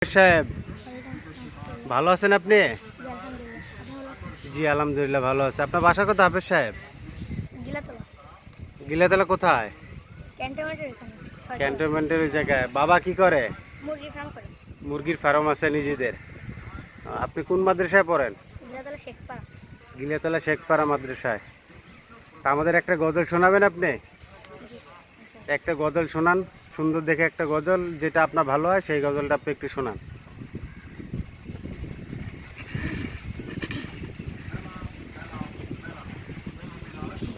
সাহেব ভালো আছেন আপনি? জি আলহামদুলিল্লাহ ভালো আছে। আপনার বাসা কোথায় হাফেজ সাহেব? গিলাতলা কোথায়? ক্যান্টনমেন্টের ওই জায়গায়। বাবা কি করে? মুরগির ফার্ম আছে নিজেদের। আপনি কোন মাদ্রাসায় পড়েন? গিলাতলা শেখপাড়া মাদ্রাসায়। তা আমাদের একটা গজল শোনাবেন আপনি? একটা গজল শোনান, সুন্দর দেখে একটা গজল, যেটা আপনার ভালো হয় সেই গজলটা আপনি একটু শোনান।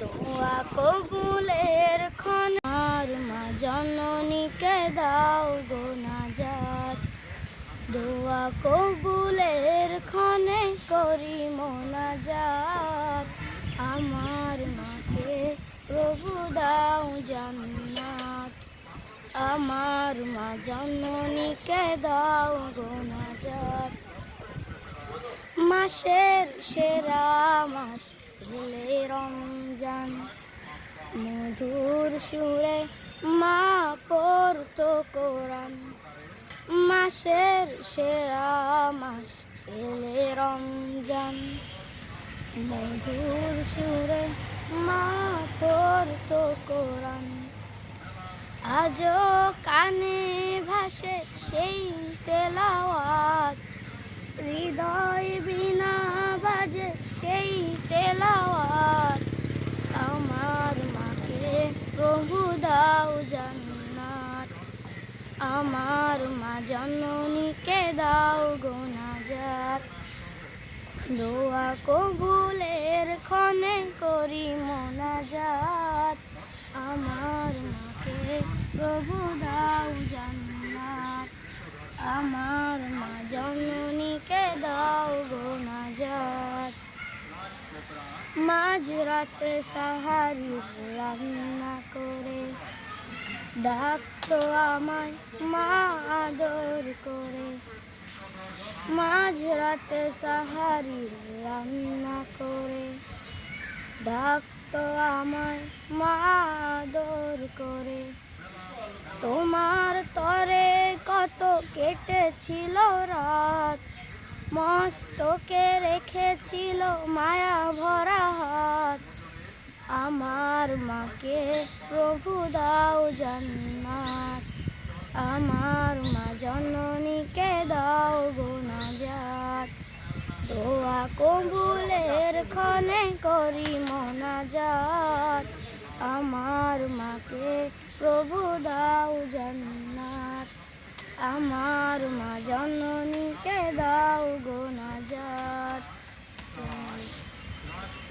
দোয়া কবুলের ক্ষণার মা জননীকে দাও গো নাজাত। দোয়া কবুলের ক্ষণে করি মোনাজাত। আমার মাকে প্রভু দাও জান্নাত। আমার মা জননীকে দাও গো নাজাত। মাসের সেরা মাস এলে রমজান, মধুর সুরে মা পড়তো কোরআন। মাসের সেরা মাস এলে রমজান, মধুর সুরে মা পড়তো কোরআন। আজও কানে ভাসে সেই তেলাওয়াত, হৃদয় বিনা বাজে সেই তেলাওয়াত। আমার মাকে প্রভু দাও জান্নাত। আমার মা জননীকে দাও গো নাজাত। দোয়া কবুলের ক্ষণে করি মোনাজাত। আমার মাকে প্রভু দাও জান্নাত। আমার মা জননীকে দাও গো নাজাত। মাঝরাতে সাহারি রান্না করে ডাকতো আমায় মা আদর করে। মাঝরাতে সাহারি রান্না করে ডাকতো আমায় মা আদর করে। তোমার তরে কত কেটেছিল রাত, মস্তকে রেখেছিল মায়া ভরা হাত। আমার মাকে প্রভু দাও জান্নাত। আমার মা জননীকে দাও গো নাজাত। দোয়া কবুলের ক্ষণে করি মোনাজাত। আমার মাকে প্রভু দাও জান্নাত। আমার মা জননীকে দাও গো নাজাত।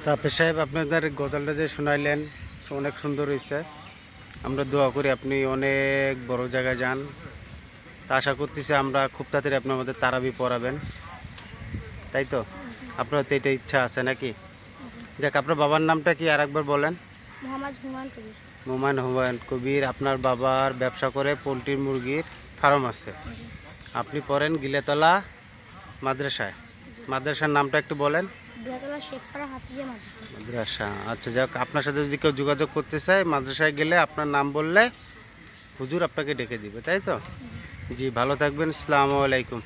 হাফেজ সাহেব আপনাদের গজলটা যে শোনাইলেন অনেক সুন্দর হয়েছে। আমরা দোয়া করি আপনি অনেক বড় জায়গায় যান। তা আশা করতেছি আমরা খুব তাড়াতাড়ি আপনি আমাদের তারাবি পড়াবেন, তাই তো? আপনার তো এটা ইচ্ছা আছে নাকি? যাক, আপনার বাবার নামটা কি আরেকবার বলেন? মোহাম্মদ হুমায়ুন কবির। আপনার বাবার ব্যবসা করে পোলট্রির মুরগির ফার্ম আছে। আপনি পড়েন গিলাতলা মাদ্রাসায়। মাদ্রাসার নামটা একটু বলেন। মাদ্রাসা। আচ্ছা, যাক, আপনার সাথে যদি কেউ যোগাযোগ করতে চায় মাদ্রাসায় গেলে আপনার নাম বললে হুজুর আপনাকে ডেকে দিবে, তাই তো? জি, ভালো থাকবেন। আসসালামু আলাইকুম।